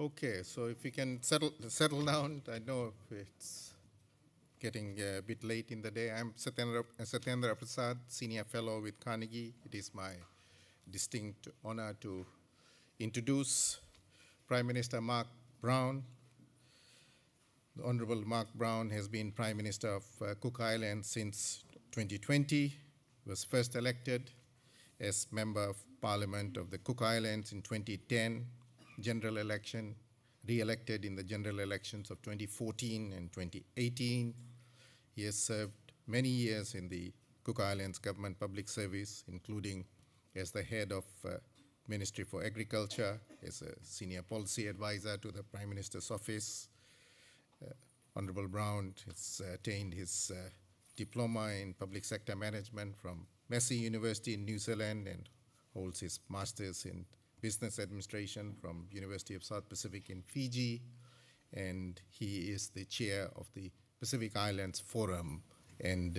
Okay, so if we can settle down, I know it's getting a bit late in the day. I'm Satyendra Prasad, Senior Fellow with Carnegie. It is my distinct honor to introduce Prime Minister Mark Brown. The Honorable Mark Brown has been Prime Minister of Cook Islands since 2020, was first elected as Member of Parliament of the Cook Islands in 2010, general election, re-elected in the general elections of 2014 and 2018. He has served many years in the Cook Islands Government Public Service, including as the head of Ministry for Agriculture, as a senior policy advisor to the Prime Minister's office. Honorable Brown has attained his diploma in public sector management from Massey University in New Zealand and holds his master's in business administration from University of South Pacific in Fiji, and he is the chair of the Pacific Islands Forum, and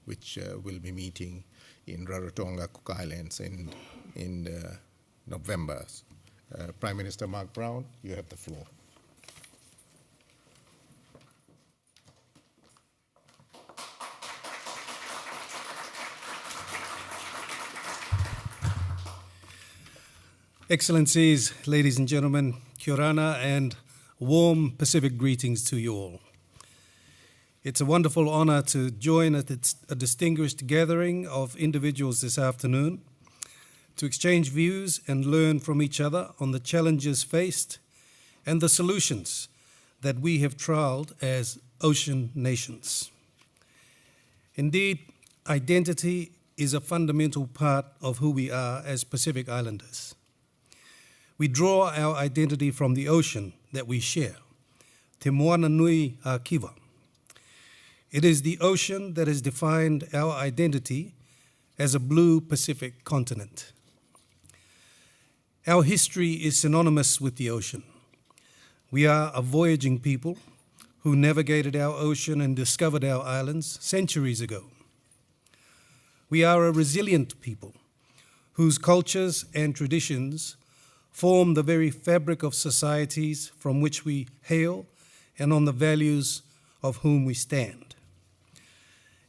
which will be meeting in Rarotonga, Cook Islands in November. Prime Minister Mark Brown, you have the floor. Excellencies, ladies and gentlemen, kia orana, and warm Pacific greetings to you all. It's a wonderful honor to join at a distinguished gathering of individuals this afternoon to exchange views and learn from each other on the challenges faced and the solutions that we have trialled as ocean nations. Indeed, identity is a fundamental part of who we are as Pacific Islanders. We draw our identity from the ocean that we share, Te Moana Nui a Kiwa. It is the ocean that has defined our identity as a blue Pacific continent. Our history is synonymous with the ocean. We are a voyaging people who navigated our ocean and discovered our islands centuries ago. We are a resilient people whose cultures and traditions form the very fabric of societies from which we hail and on the values of whom we stand.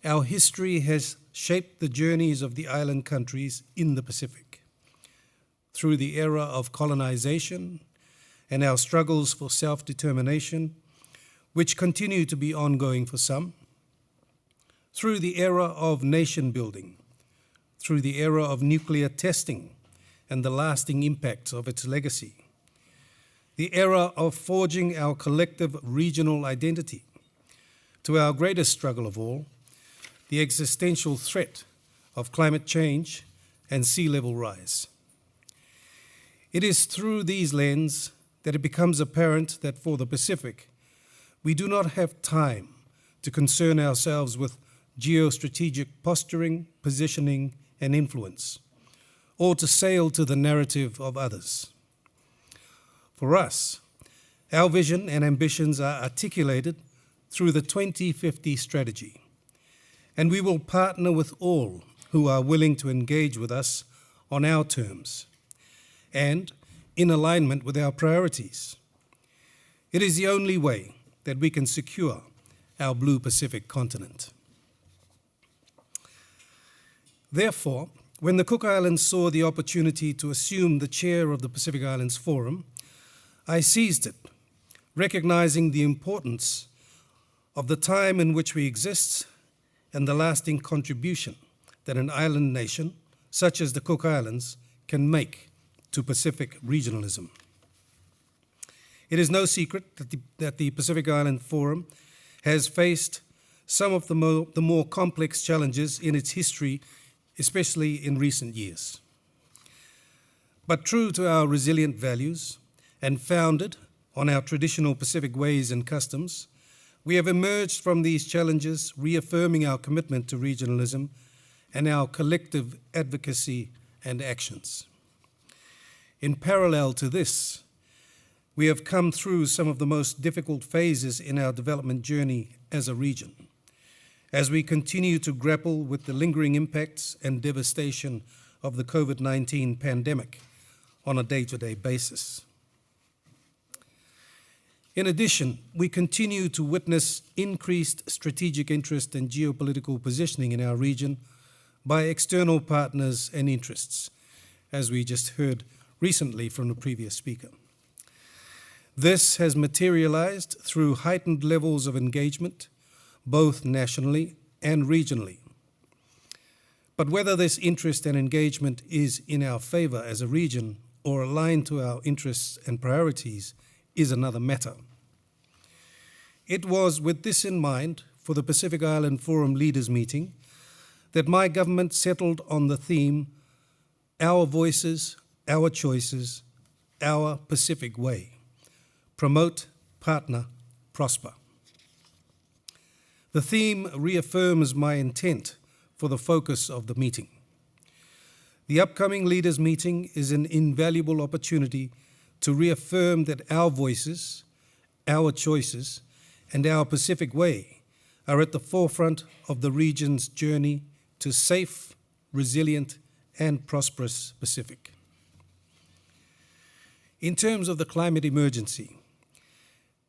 Our history has shaped the journeys of the island countries in the Pacific. Through the era of colonization and our struggles for self-determination, which continue to be ongoing for some, through the era of nation building, through the era of nuclear testing, and the lasting impacts of its legacy, the era of forging our collective regional identity, to our greatest struggle of all, the existential threat of climate change and sea level rise. It is through these lenses that it becomes apparent that for the Pacific, we do not have time to concern ourselves with geostrategic posturing, positioning, and influence, or to sail to the narrative of others. For us, our vision and ambitions are articulated through the 2050 strategy, and we will partner with all who are willing to engage with us on our terms and in alignment with our priorities. It is the only way that we can secure our blue Pacific continent. Therefore, when the Cook Islands saw the opportunity to assume the chair of the Pacific Islands Forum, I seized it, recognizing the importance of the time in which we exist and the lasting contribution that an island nation, such as the Cook Islands, can make to Pacific regionalism. It is no secret that the Pacific Island Forum has faced some of the more complex challenges in its history, especially in recent years. But true to our resilient values and founded on our traditional Pacific ways and customs, we have emerged from these challenges reaffirming our commitment to regionalism and our collective advocacy and actions. In parallel to this, we have come through some of the most difficult phases in our development journey as a region, as we continue to grapple with the lingering impacts and devastation of the COVID-19 pandemic on a day-to-day basis. In addition, we continue to witness increased strategic interest and geopolitical positioning in our region by external partners and interests, as we just heard recently from the previous speaker. This has materialized through heightened levels of engagement, both nationally and regionally. But whether this interest and engagement is in our favor as a region or aligned to our interests and priorities is another matter. It was with this in mind for the Pacific Island Forum Leaders Meeting that my government settled on the theme, Our Voices, Our Choices, Our Pacific Way. Promote, partner, prosper. The theme reaffirms my intent for the focus of the meeting. The upcoming leaders' meeting is an invaluable opportunity to reaffirm that our voices, our choices, and our Pacific Way are at the forefront of the region's journey to safe, resilient, and prosperous Pacific. In terms of the climate emergency,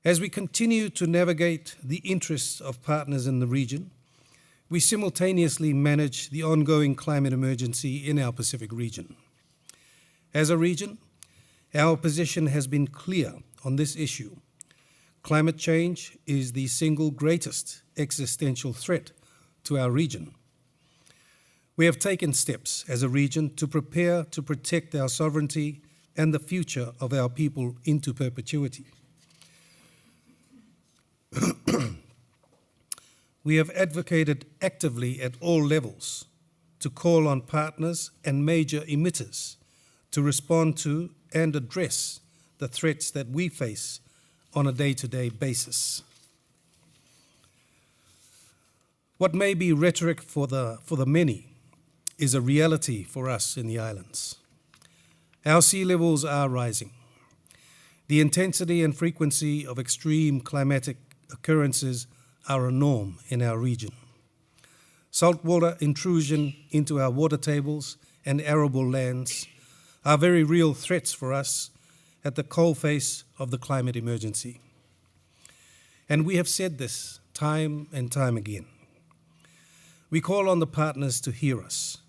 as we continue to navigate the interests of partners in the region, we simultaneously manage the ongoing climate emergency in our Pacific region. As a region, our position has been clear on this issue. Climate change is the single greatest existential threat to our region. We have taken steps as a region to prepare to protect our sovereignty and the future of our people into perpetuity. We have advocated actively at all levels to call on partners and major emitters to respond to and address the threats that we face on a day-to-day basis. What may be rhetoric for the many is a reality for us in the islands. Our sea levels are rising. The intensity and frequency of extreme climatic occurrences are a norm in our region. Saltwater intrusion into our water tables and arable lands are very real threats for us at the coalface of the climate emergency. And we have said this time and time again. We call on the partners to hear us.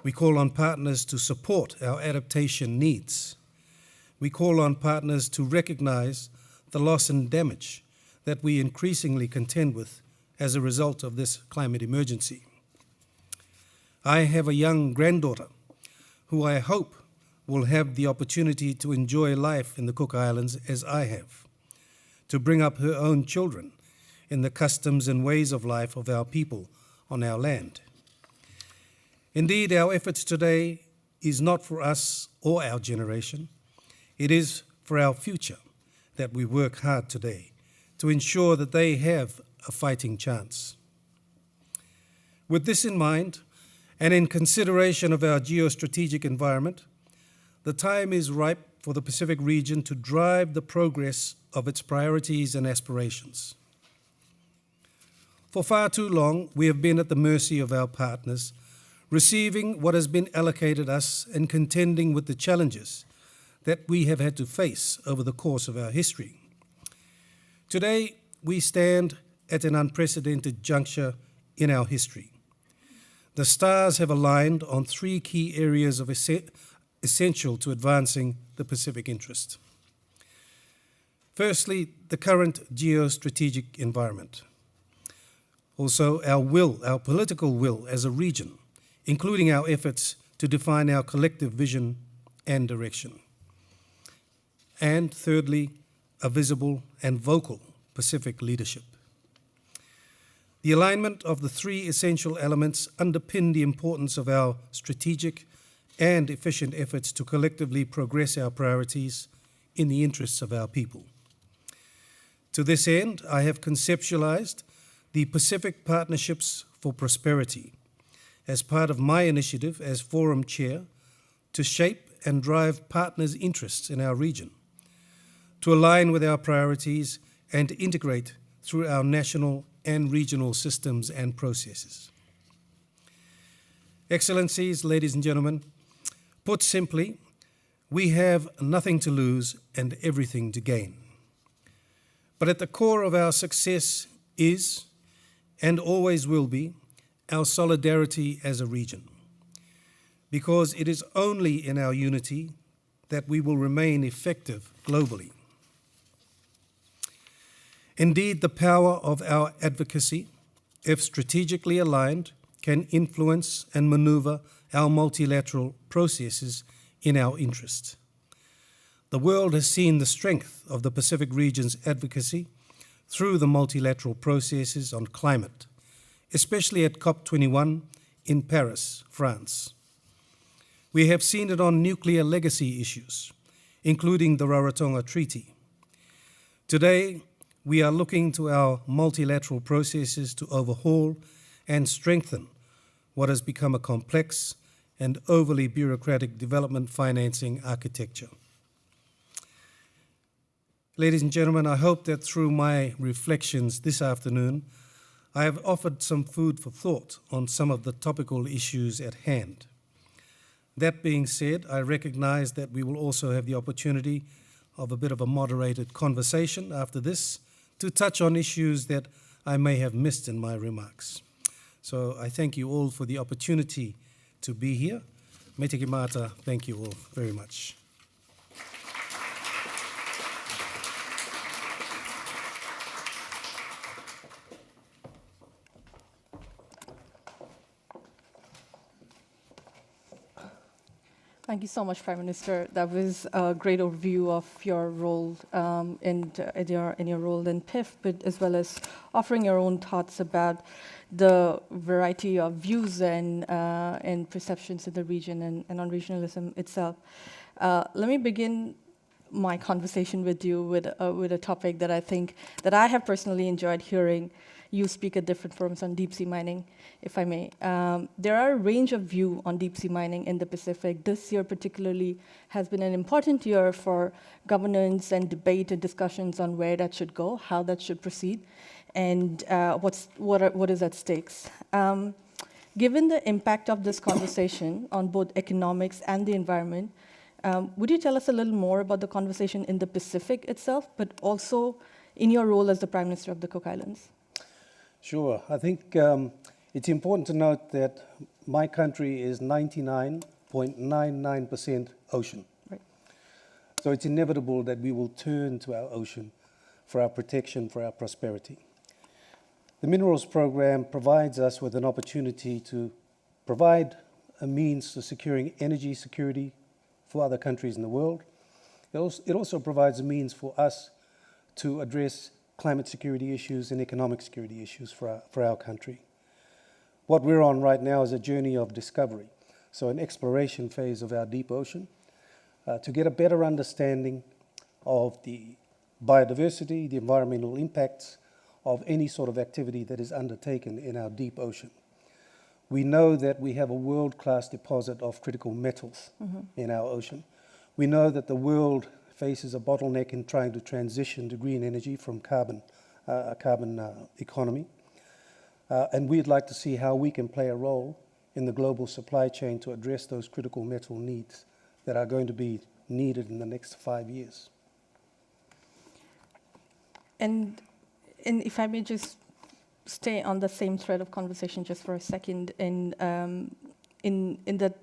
We call on partners to support our adaptation needs. We call on partners to recognize the loss and damage that we increasingly contend with as a result of this climate emergency. I have a young granddaughter who I hope will have the opportunity to enjoy life in the Cook Islands as I have, to bring up her own children in the customs and ways of life of our people on our land. Indeed, our efforts today is not for us or our generation. It is for our future that we work hard today to ensure that they have a fighting chance. With this in mind, and in consideration of our geostrategic environment, the time is ripe for the Pacific region to drive the progress of its priorities and aspirations. For far too long, we have been at the mercy of our partners, receiving what has been allocated us and contending with the challenges that we have had to face over the course of our history. Today, we stand at an unprecedented juncture in our history. The stars have aligned on three key areas of essential to advancing the Pacific interest. Firstly, the current geostrategic environment. Also, our political will as a region, including our efforts to define our collective vision and direction. And thirdly, a visible and vocal Pacific leadership. The alignment of the three essential elements underpin the importance of our strategic and efficient efforts to collectively progress our priorities in the interests of our people. To this end, I have conceptualized the Pacific Partnerships for Prosperity as part of my initiative as Forum Chair to shape and drive partners' interests in our region, to align with our priorities and integrate through our national and regional systems and processes. Excellencies, ladies and gentlemen, put simply, we have nothing to lose and everything to gain. But at the core of our success is, and always will be, our solidarity as a region. Because it is only in our unity that we will remain effective globally. Indeed, the power of our advocacy, if strategically aligned, can influence and maneuver our multilateral processes in our interest. The world has seen the strength of the Pacific region's advocacy through the multilateral processes on climate, especially at COP21 in Paris, France. We have seen it on nuclear legacy issues, including the Rarotonga Treaty. Today, we are looking to our multilateral processes to overhaul and strengthen what has become a complex and overly bureaucratic development financing architecture. Ladies and gentlemen, I hope that through my reflections this afternoon, I have offered some food for thought on some of the topical issues at hand. That being said, I recognize that we will also have the opportunity of a bit of a moderated conversation after this to touch on issues that I may have missed in my remarks. So I thank you all for the opportunity to be here. Me te ki mata, thank you all very much. Thank you so much, Prime Minister. That was a great overview of your role in your role in PIF, but as well as offering your own thoughts about the variety of views and perceptions in the region and on regionalism itself. Let me begin my conversation with you with a topic that I think that I have personally enjoyed hearing you speak at different forums on deep sea mining, if I may. There are a range of views on deep sea mining in the Pacific. This year particularly has been an important year for governance and debate and discussions on where that should go, how that should proceed, and what is at stakes. Given the impact of this conversation on both economics and the environment, would you tell us a little more about the conversation in the Pacific itself, but also in your role as the Prime Minister of the Cook Islands? Sure. I think it's important to note that my country is 99.99% ocean. Right. So it's inevitable that we will turn to our ocean for our protection, for our prosperity. The Minerals Program provides us with an opportunity to provide a means to securing energy security for other countries in the world. It also provides a means for us to address climate security issues and economic security issues for our country. What we're on right now is a journey of discovery, so an exploration phase of our deep ocean, to get a better understanding of the biodiversity, the environmental impacts of any sort of activity that is undertaken in our deep ocean. We know that we have a world-class deposit of critical metals in our ocean. We know that the world faces a bottleneck in trying to transition to green energy from a carbon economy. And we'd like to see how we can play a role in the global supply chain to address those critical metal needs that are going to be needed in the next 5 years. And if I may just stay on the same thread of conversation just for a second, in that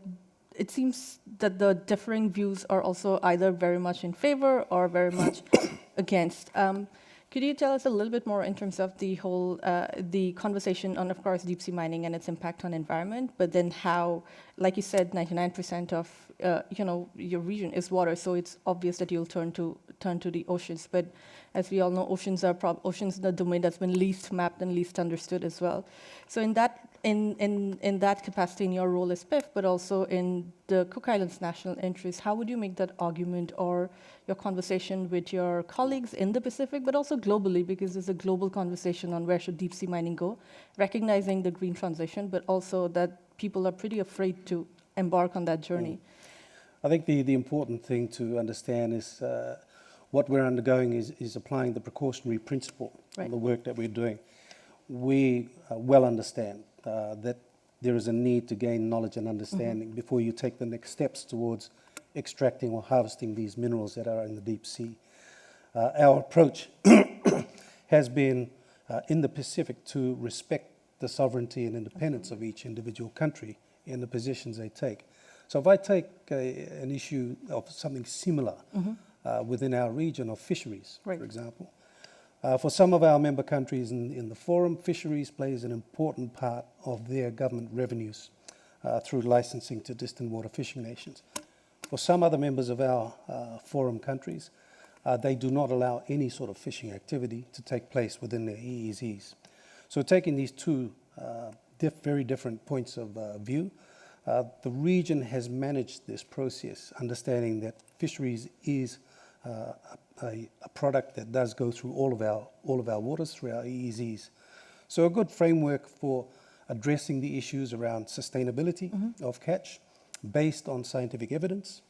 it seems that the differing views are also either very much in favor or very much against. Could you tell us a little bit more in terms of the whole, the conversation on, of course, deep sea mining and its impact on environment, but then how, like you said, 99% of your region is water, so it's obvious that you'll turn to the oceans. But as we all know, oceans are the domain that's been least mapped and least understood as well. So in that capacity, in your role as PIF, but also in the Cook Islands' national interest, how would you make that argument or your conversation with your colleagues in the Pacific, but also globally, because there's a global conversation on where should deep sea mining go, recognizing the green transition, but also that people are pretty afraid to embark on that journey? I think the important thing to understand is what we're undergoing is applying the precautionary principle in the work that we're doing. We well understand that there is a need to gain knowledge and understanding before you take the next steps towards extracting or harvesting these minerals that are in the deep sea. Our approach has been in the Pacific to respect the sovereignty and independence of each individual country in the positions they take. So if I take an issue of something similar within our region of fisheries, Right. for example, for some of our member countries in the forum, fisheries plays an important part of their government revenues through licensing to distant water fishing nations. For some other members of our forum countries, they do not allow any sort of fishing activity to take place within their EEZs. So taking these two very different points of view, the region has managed this process, understanding that fisheries is a product that does go through all of our waters, through our EEZs. So a good framework for addressing the issues around sustainability of catch based on scientific evidence,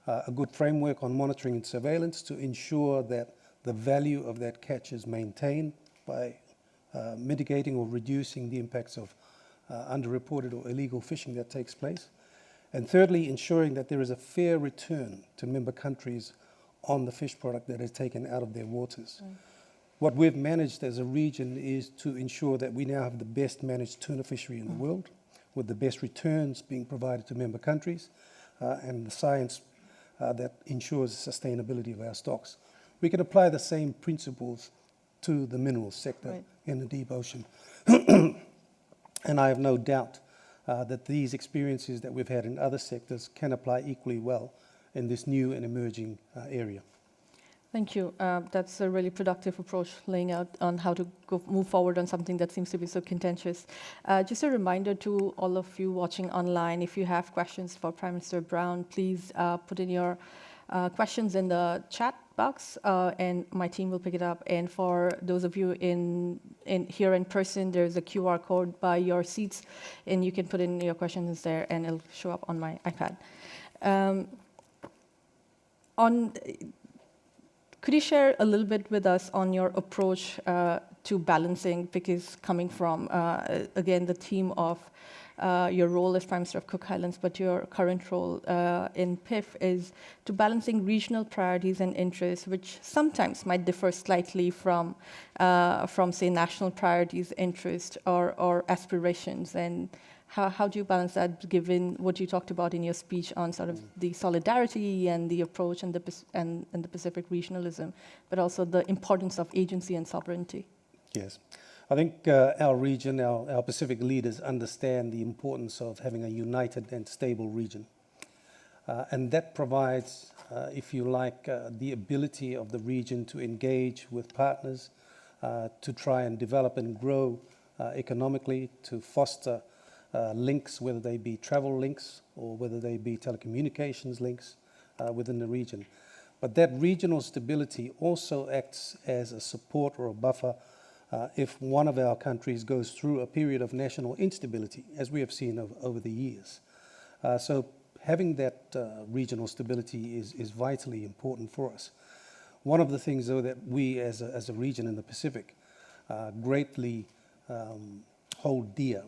a good framework on monitoring and surveillance to ensure that the value of that catch is maintained by mitigating or reducing the impacts of underreported or illegal fishing that takes place. And thirdly, ensuring that there is a fair return to member countries on the fish product that is taken out of their waters. Right. What we've managed as a region is to ensure that we now have the best managed tuna fishery in the world, with the best returns being provided to member countries, and the science that ensures the sustainability of our stocks. We can apply the same principles to the minerals sector in the deep ocean. And I have no doubt that these experiences that we've had in other sectors can apply equally well in this new and emerging area. Thank you. That's a really productive approach, laying out on how to move forward on something that seems to be so contentious. Just a reminder to all of you watching online, if you have questions for Prime Minister Brown, please put in your questions in the chat box, and my team will pick it up. And for those of you here in person, there's a QR code by your seats, and you can put in your questions there, and it'll show up on my iPad. Could you share a little bit with us on your approach to balancing, because coming from, again, the theme of your role as Prime Minister of Cook Islands, but your current role in PIF is to balancing regional priorities and interests, which sometimes might differ slightly from say, national priorities, interests, or aspirations. And how do you balance that, given what you talked about in your speech on sort of the solidarity and the approach and the Pacific regionalism, but also the importance of agency and sovereignty? Yes. I think our region, our Pacific leaders understand the importance of having a united and stable region. And that provides, if you like, the ability of the region to engage with partners, to try and develop and grow economically, to foster links, whether they be travel links or whether they be telecommunications links within the region. But that regional stability also acts as a support or a buffer if one of our countries goes through a period of national instability, as we have seen over the years. So having that regional stability is vitally important for us. One of the things, though, that we as a region in the Pacific greatly hold dear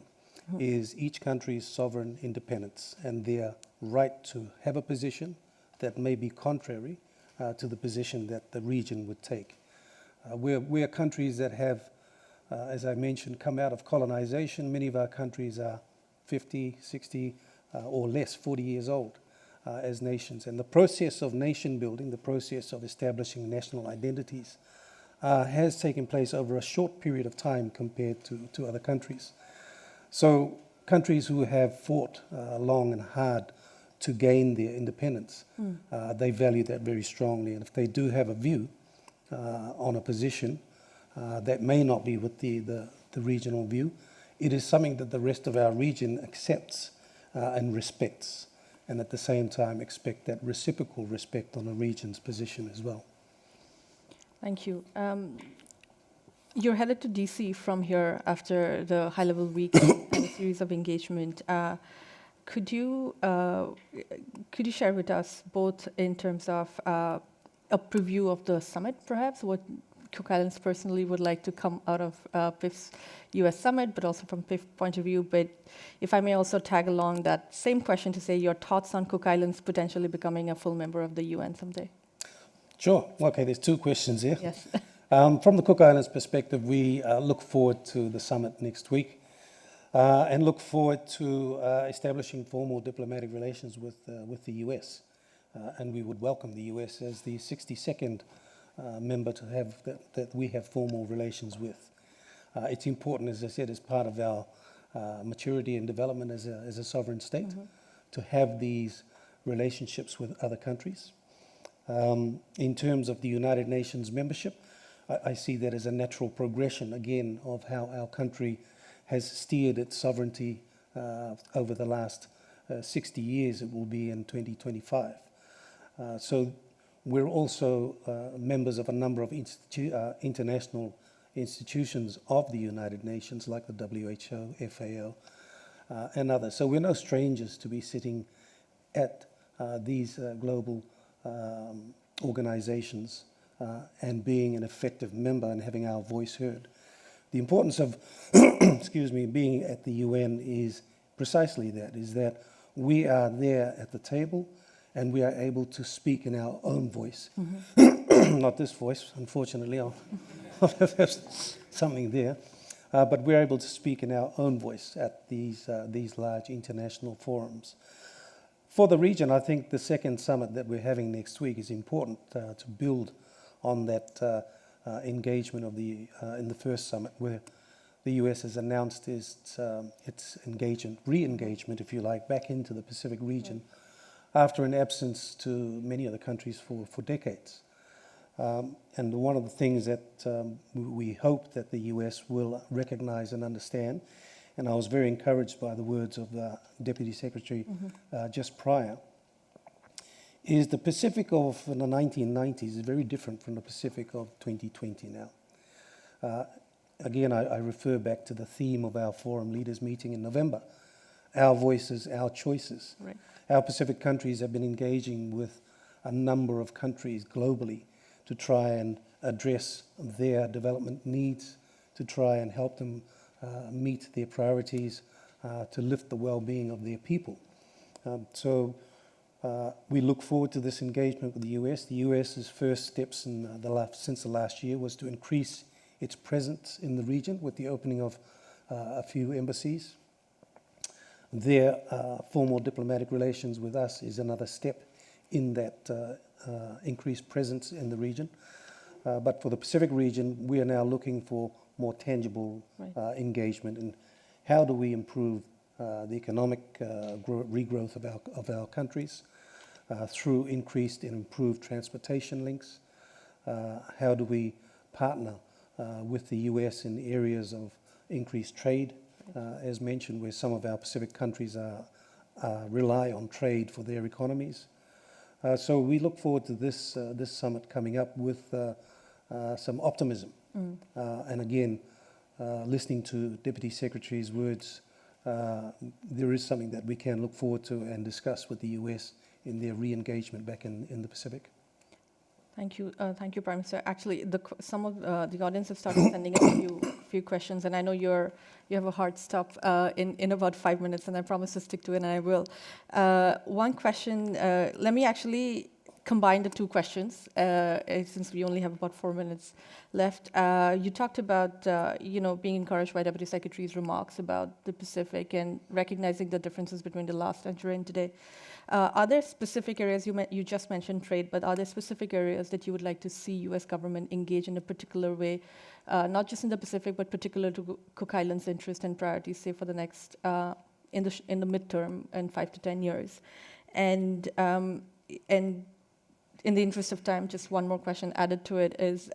is each country's sovereign independence and their right to have a position that may be contrary to the position that the region would take. We're countries that have, as I mentioned, come out of colonization. Many of our countries are 50, 60, or less, 40 years old as nations. And the process of nation building, the process of establishing national identities, has taken place over a short period of time compared to other countries. So countries who have fought long and hard to gain their independence, they value that very strongly. And if they do have a view on a position that may not be with the regional view, it is something that the rest of our region accepts and respects, and at the same time expect that reciprocal respect on the region's position as well. Thank you. You're headed to DC from here after the high-level week and a series of engagement. Could you share with us, both in terms of a preview of the summit, perhaps, what Cook Islands personally would like to come out of PIF's US summit, but also from PIF point of view. But if I may also tag along that same question to say your thoughts on Cook Islands potentially becoming a full member of the UN someday. Sure. Okay, there's two questions here. Yes. From the Cook Islands perspective, we look forward to the summit next week and look forward to establishing formal diplomatic relations with the US. And we would welcome the US as the 62nd member to have that we have formal relations with. It's important, as I said, as part of our maturity and development as a sovereign state, to have these relationships with other countries. In terms of the United Nations membership, I see that as a natural progression, again, of how our country has steered its sovereignty over the last 60 years. It will be in 2025. So we're also members of a number of international institutions of the United Nations, like the WHO, FAO, and others. So we're no strangers to be sitting at these global organizations and being an effective member and having our voice heard. The importance of, excuse me, being at the UN is precisely that, is that we are there at the table and we are able to speak in our own voice. Not this voice, unfortunately, I'll have something there. But we're able to speak in our own voice at these large international forums. For the region, I think the second summit that we're having next week is important to build on that engagement of in the first summit, where the US has announced its engagement, re-engagement, if you like, back into the Pacific region after an absence to many other countries for decades. And one of the things that we hope that the US will recognize and understand, and I was very encouraged by the words of the Deputy Secretary just prior, is the Pacific of the 1990s is very different from the Pacific of 2020 now. Again, I refer back to the theme of our Forum Leaders meeting in November. Our voices, our choices. Right. Our Pacific countries have been engaging with a number of countries globally to try and address their development needs, to try and help them meet their priorities, to lift the well-being of their people. So we look forward to this engagement with the US. The US's first steps since the last year was to increase its presence in the region with the opening of a few embassies. Their formal diplomatic relations with us is another step in that increased presence in the region. But for the Pacific region, we are now looking for more tangible engagement in how do we improve the economic regrowth of our countries through increased and improved transportation links. How do we partner with the US in areas of increased trade, as mentioned, where some of our Pacific countries rely on trade for their economies. So we look forward to this summit coming up with some optimism. And again, listening to Deputy Secretary's words, there is something that we can look forward to and discuss with the US in their re-engagement back in the Pacific. Thank you, Prime Minister. Actually, some of the audience have started sending in a few questions, and I know you have a hard stop in about 5 minutes, and I promise to stick to it, and I will. One question. Let me actually combine the two questions, since we only have about 4 minutes left. You talked about being encouraged by Deputy Secretary's remarks about the Pacific and recognizing the differences between the last century and today. Are there specific areas, you just mentioned trade, but are there specific areas that you would like to see US government engage in a particular way, not just in the Pacific, but particular to Cook Islands' interest and priorities, say for the next, in the midterm, in 5 to 10 years? And in the interest of time, just one more question added to it is,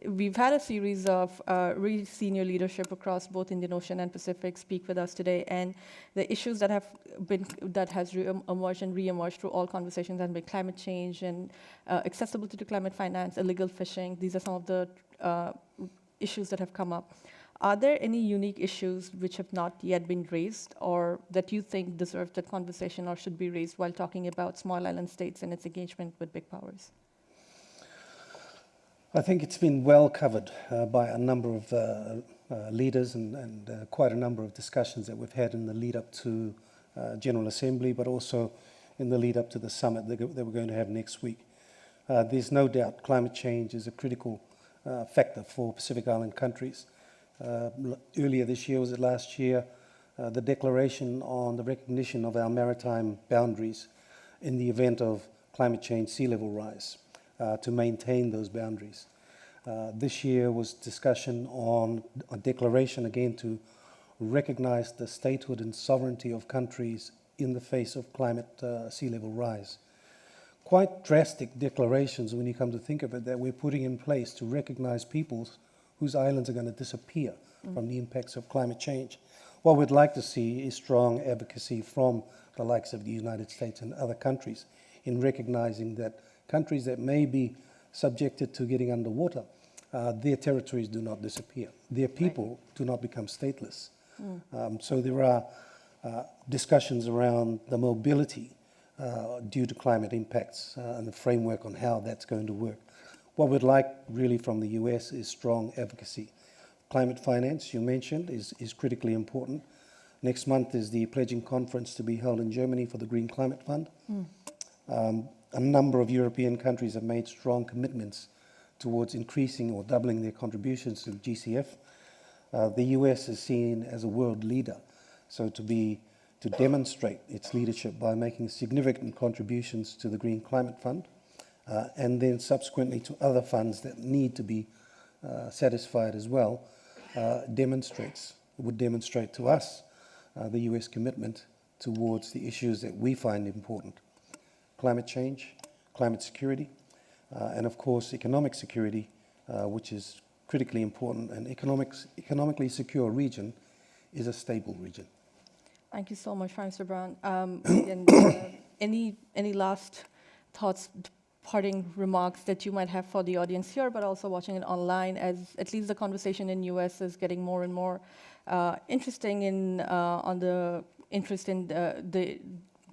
we've had a series of really senior leadership across both Indian Ocean and Pacific speak with us today, and the issues that has emerged and re-emerged through all conversations have been climate change and accessibility to climate finance, illegal fishing. These are some of the issues that have come up. Are there any unique issues which have not yet been raised or that you think deserve that conversation or should be raised while talking about small island states and its engagement with big powers? I think it's been well covered by a number of leaders and quite a number of discussions that we've had in the lead up to General Assembly, but also in the lead up to the summit that we're going to have next week. There's no doubt climate change is a critical factor for Pacific Island countries. Earlier this year, was it last year, the declaration on the recognition of our maritime boundaries in the event of climate change, sea level rise, to maintain those boundaries. This year was discussion on a declaration again to recognize the statehood and sovereignty of countries in the face of climate sea level rise. Quite drastic declarations when you come to think of it that we're putting in place to recognize peoples whose islands are going to disappear from the impacts of climate change. What we'd like to see is strong advocacy from the likes of the United States and other countries in recognizing that countries that may be subjected to getting underwater, their territories do not disappear. Their people do not become stateless. So there are discussions around the mobility due to climate impacts and the framework on how that's going to work. What we'd like really from the US is strong advocacy. Climate finance, you mentioned, is critically important. Next month is the pledging conference to be held in Germany for the Green Climate Fund. A number of European countries have made strong commitments towards increasing or doubling their contributions to GCF. The US is seen as a world leader, so to demonstrate its leadership by making significant contributions to the Green Climate Fund, and then subsequently to other funds that need to be satisfied as well, would demonstrate to us the US commitment towards the issues that we find important: climate change, climate security, and of course economic security, which is critically important. An economically secure region is a stable region. Thank you so much, Prime Minister Brown. Any last thoughts, parting remarks that you might have for the audience here, but also watching it online, as at least the conversation in US is getting more and more interesting on the interest in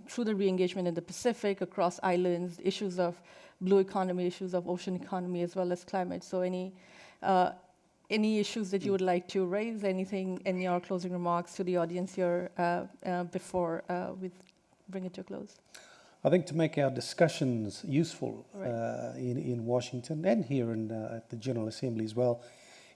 through the re-engagement in the Pacific, across islands, issues of blue economy, issues of ocean economy, as well as climate. So any issues that you would like to raise, anything in your closing remarks to the audience here before we bring it to a close? I think to make our discussions useful in Washington and here at the General Assembly as well,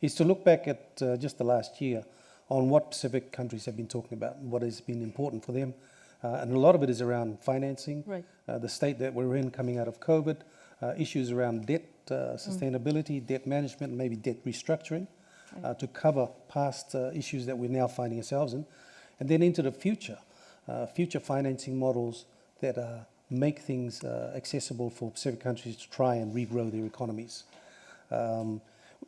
is to look back at just the last year on what Pacific countries have been talking about, what has been important for them. And a lot of it is around financing, the state that we're in coming out of COVID, issues around debt, sustainability, debt management, maybe debt restructuring, to cover past issues that we're now finding ourselves in. And then into the future, future financing models that make things accessible for Pacific countries to try and regrow their economies.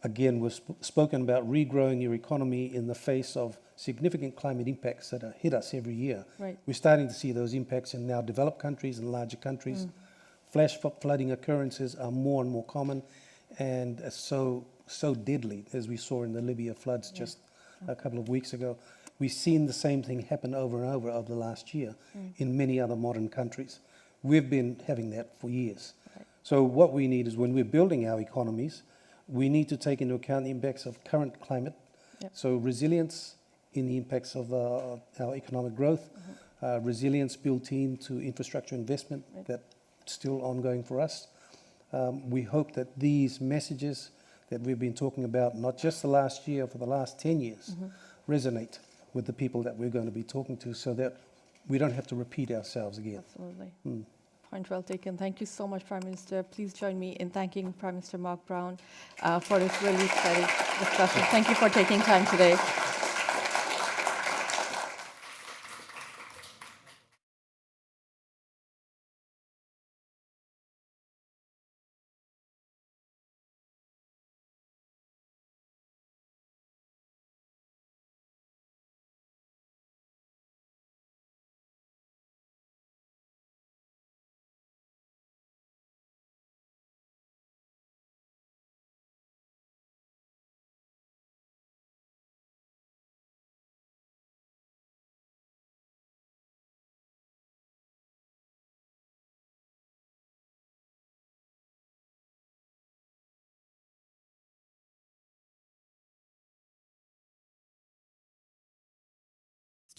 Again, we've spoken about regrowing your economy in the face of significant climate impacts that hit us every year. We're starting to see those impacts in now developed countries and larger countries. Flash flooding occurrences are more and more common and so deadly, as we saw in the Libya floods just a couple of weeks ago. We've seen the same thing happen over and over the last year in many other modern countries. We've been having that for years. So what we need is, when we're building our economies, we need to take into account the impacts of current climate. So resilience in the impacts of our economic growth, resilience built into infrastructure investment that's still ongoing for us. We hope that these messages that we've been talking about, not just the last year, for the last 10 years, resonate with the people that we're going to be talking to, so that we don't have to repeat ourselves again. Absolutely. Point well taken. Thank you so much, Prime Minister. Please join me in thanking Prime Minister Mark Brown for this really exciting discussion. Thank you for taking time today.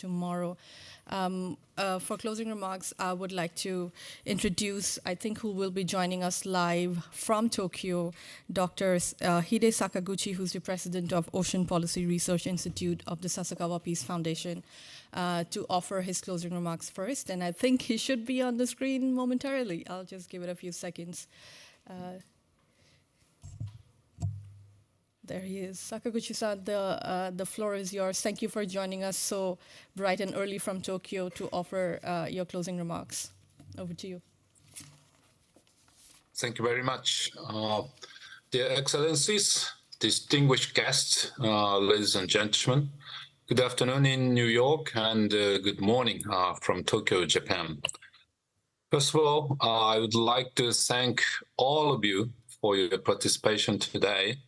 tomorrow. For closing remarks, I would like to introduce, I think, who will be joining us live from Tokyo, Dr. Hide Sakaguchi, who's the president of Ocean Policy Research Institute of the Sasakawa Peace Foundation, to offer his closing remarks first. And I think he should be on the screen momentarily. I'll just give it a few seconds. There he is. Sakaguchi-san, the floor is yours. Thank you for joining us so bright and early from Tokyo to offer your closing remarks. Over to you. Thank you very much. Dear Excellencies, distinguished guests, ladies and gentlemen, good afternoon in New York and good morning from Tokyo, Japan. First of all, I would like to thank all of you for your participation today,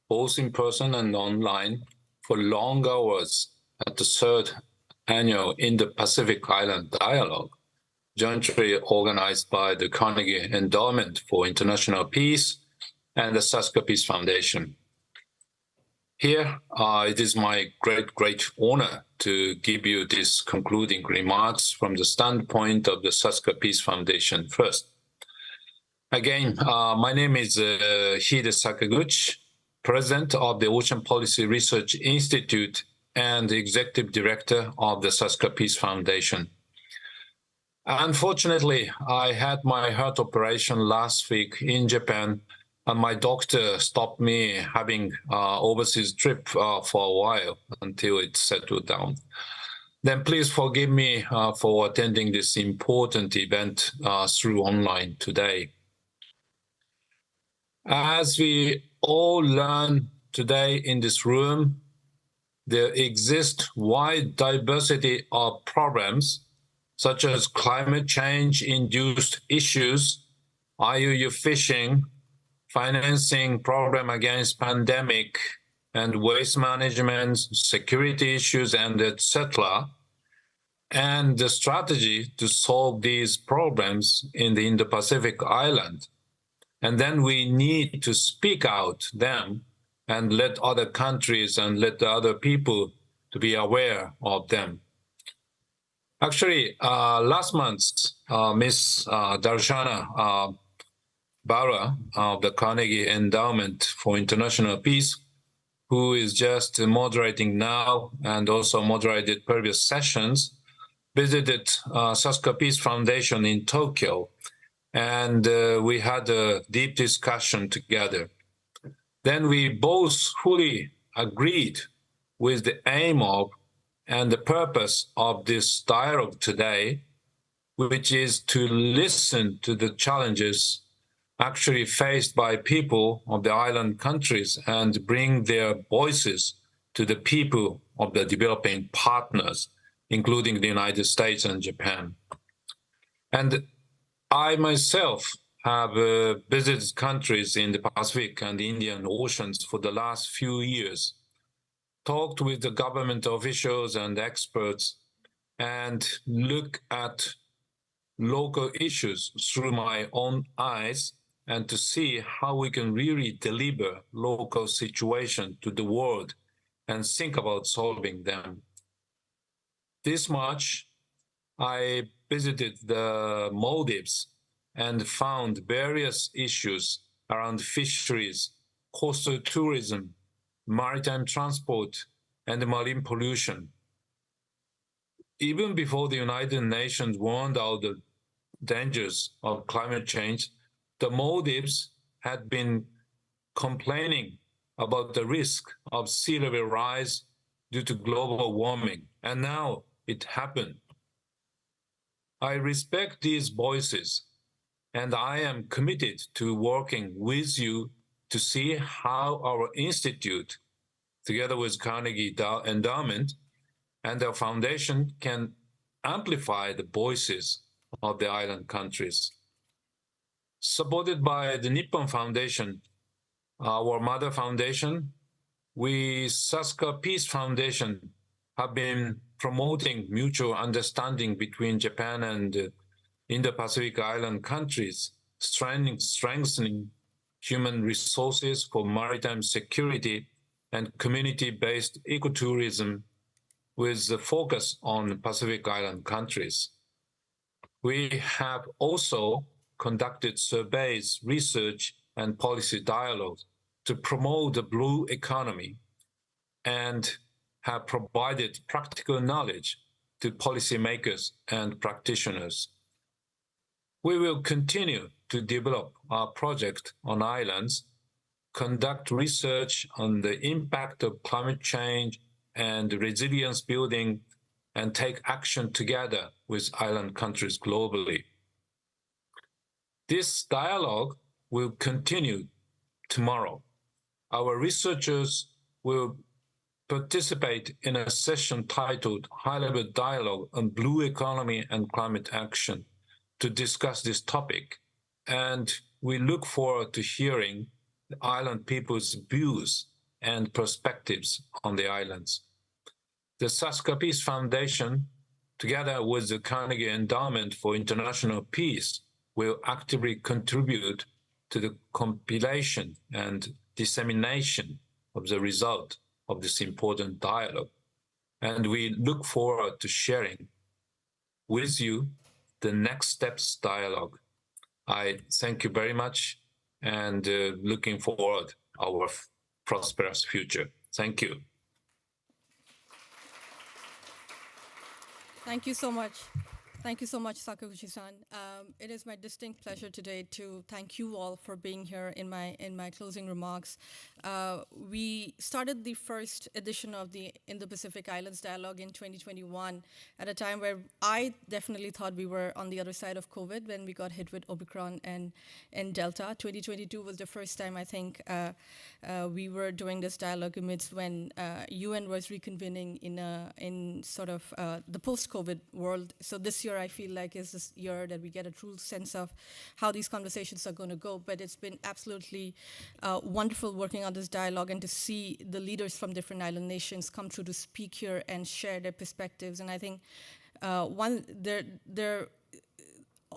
both in person and online, for long hours at the third annual Indo-Pacific Island Dialogue, jointly organized by the Carnegie Endowment for International Peace and the Sasaka Peace Foundation. Here, it is my great honor to give you these concluding remarks from the standpoint of the Sasaka Peace Foundation first. Again, my name is Hide Sakaguchi, President of the Ocean Policy Research Institute and Executive Director of the Sasaka Peace Foundation. Unfortunately, I had my heart operation last week in Japan, and my doctor stopped me having overseas trip for a while until it settled down. Then please forgive me for attending this important event through online today. As we all learn today in this room, there exists wide diversity of problems, such as climate change-induced issues, IUU fishing, financing problem against pandemic, and waste management, security issues, and etc., and the strategy to solve these problems in the Indo-Pacific island. And then we need to speak out them and let other countries and let the other people to be aware of them. Actually, last month, Ms. Darshana Bara of the Carnegie Endowment for International Peace, who is just moderating now and also moderated previous sessions, visited Sasaka Peace Foundation in Tokyo. And we had a deep discussion together. Then we both fully agreed with the aim of and the purpose of this dialogue today, which is to listen to the challenges actually faced by people of the island countries and bring their voices to the people of the developing partners, including the United States and Japan. And I myself have visited countries in the Pacific and Indian Oceans for the last few years, talked with the government officials and experts, and look at local issues through my own eyes and to see how we can really deliver local situation to the world and think about solving them. This March, I visited the Maldives and found various issues around fisheries, coastal tourism, maritime transport, and marine pollution. Even before the United Nations warned out the dangers of climate change, the Maldives had been complaining about the risk of sea level rise due to global warming, and now it happened. I respect these voices, and I am committed to working with you to see how our institute, together with Carnegie Endowment and our foundation, can amplify the voices of the island countries. Supported by the Nippon Foundation, our mother foundation, we, Sasaka Peace Foundation, have been promoting mutual understanding between Japan and Indo-Pacific island countries, strengthening human resources for maritime security and community-based ecotourism, with the focus on Pacific Island countries. We have also conducted surveys, research, and policy dialogues to promote the blue economy and have provided practical knowledge to policymakers and practitioners. We will continue to develop our project on islands, conduct research on the impact of climate change and resilience building, and take action together with island countries globally. This dialogue will continue tomorrow. Our researchers will participate in a session titled High-Level Dialogue on Blue Economy and Climate Action to discuss this topic, and we look forward to hearing the island people's views and perspectives on the islands. The Saska Peace Foundation, together with the Carnegie Endowment for International Peace, will actively contribute to the compilation and dissemination of the result of this important dialogue. And we look forward to sharing with you the Next Steps dialogue. I thank you very much and looking forward our prosperous future. Thank you. Thank you so much. Thank you so much, Sakaguchi-san. It is my distinct pleasure today to thank you all for being here in my closing remarks. We started the first edition of the Indo-Pacific Islands Dialogue in 2021 at a time where I definitely thought we were on the other side of COVID when we got hit with Omicron and Delta. 2022 was the first time I think we were doing this dialogue amidst when UN was reconvening in sort of the post-COVID world. So this year I feel like is this year that we get a true sense of how these conversations are going to go. But it's been absolutely wonderful working on this dialogue and to see the leaders from different island nations come through to speak here and share their perspectives. And I think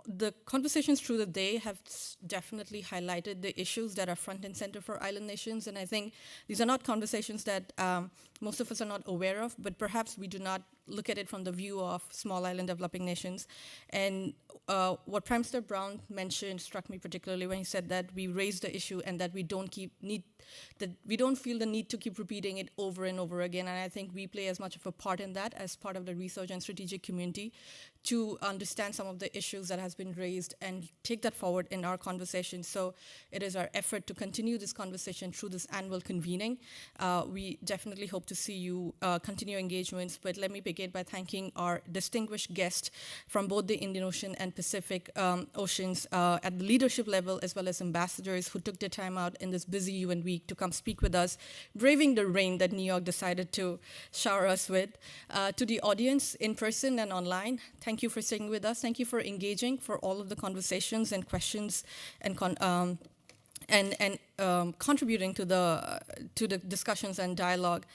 the conversations through the day have definitely highlighted the issues that are front and center for island nations. And I think these are not conversations that most of us are not aware of, but perhaps we do not look at it from the view of small island developing nations. And what Prime Minister Brown mentioned struck me particularly when he said that we raised the issue and that we don't feel the need to keep repeating it over and over again. And I think we play as much of a part in that as part of the research and strategic community to understand some of the issues that has been raised and take that forward in our conversation. So it is our effort to continue this conversation through this annual convening. We definitely hope to see you continue engagements, but let me begin by thanking our distinguished guests from both the Indian Ocean and Pacific Oceans at the leadership level, as well as ambassadors who took their time out in this busy UN week to come speak with us, braving the rain that New York decided to shower us with. To the audience in person and online, thank you for staying with us. Thank you for engaging, for all of the conversations and questions and contributing to the discussions and dialogue.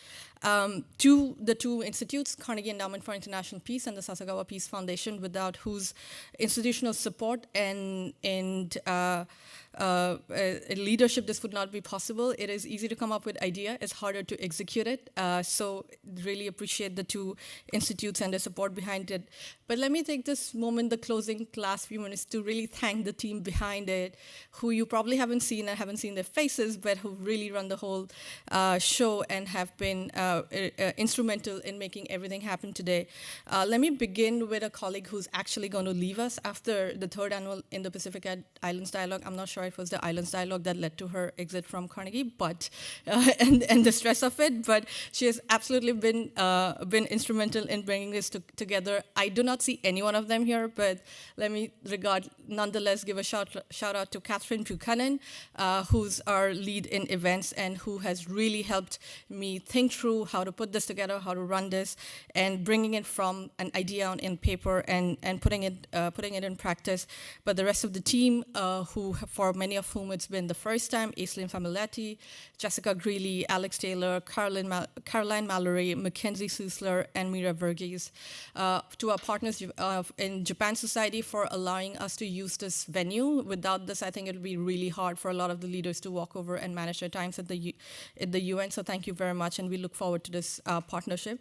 To the two institutes, Carnegie Endowment for International Peace and the Sasagawa Peace Foundation, without whose institutional support and leadership this would not be possible. It is easy to come up with idea, it's harder to execute it. So really appreciate the two institutes and the support behind it. But let me take this moment, the closing last few minutes, to really thank the team behind it, who you probably haven't seen and haven't seen their faces, but who really run the whole show and have been instrumental in making everything happen today. Let me begin with a colleague who's actually going to leave us after the third annual Indo-Pacific Islands Dialogue. I'm not sure it was the Islands Dialogue that led to her exit from Carnegie, but and the stress of it. But she has absolutely been instrumental in bringing this together. I do not see any one of them here, but let me nonetheless give a shout out to Catherine Buchanan, who's our lead in events and who has really helped me think through how to put this together, how to run this, and bringing it from an idea in paper and putting it in practice. But the rest of the team, who for many of whom it's been the first time, Aislinn Famiglietti, Jessica Greeley, Alex Taylor, Caroline Mallory, Mackenzie Susler, and Mira Verghese. To our partners in Japan Society for allowing us to use this venue. Without this, I think it would be really hard for a lot of the leaders to walk over and manage their times at the UN. So thank you very much, and we look forward to this partnership.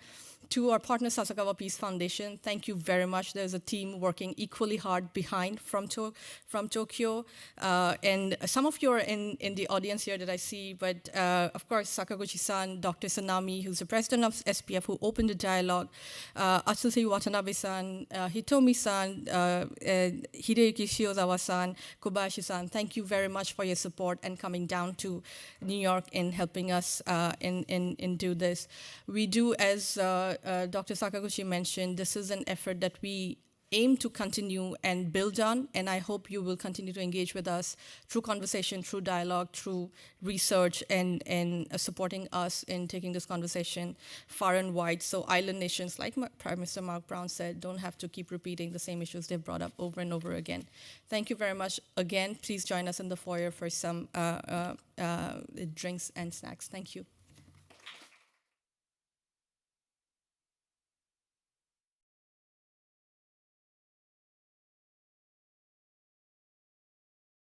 To our partner, Sasakawa Peace Foundation, thank you very much. There's a team working equally hard behind from Tokyo. And some of you are in the audience here that I see, but of course, Sakaguchi-san, Dr. Sanami, who's the president of SPF, who opened the dialogue, Atsushi Watanabe-san, Hitomi-san, Hideyuki Shiozawa-san, Kobayashi-san, thank you very much for your support and coming down to New York and helping us in do this. We do, as Dr. Sakaguchi mentioned, this is an effort that we aim to continue and build on, and I hope you will continue to engage with us through conversation, through dialogue, through research, and supporting us in taking this conversation far and wide, so island nations, like Prime Minister Mark Brown said, don't have to keep repeating the same issues they've brought up over and over again. Thank you very much. Again, please join us in the foyer for some drinks and snacks. Thank you.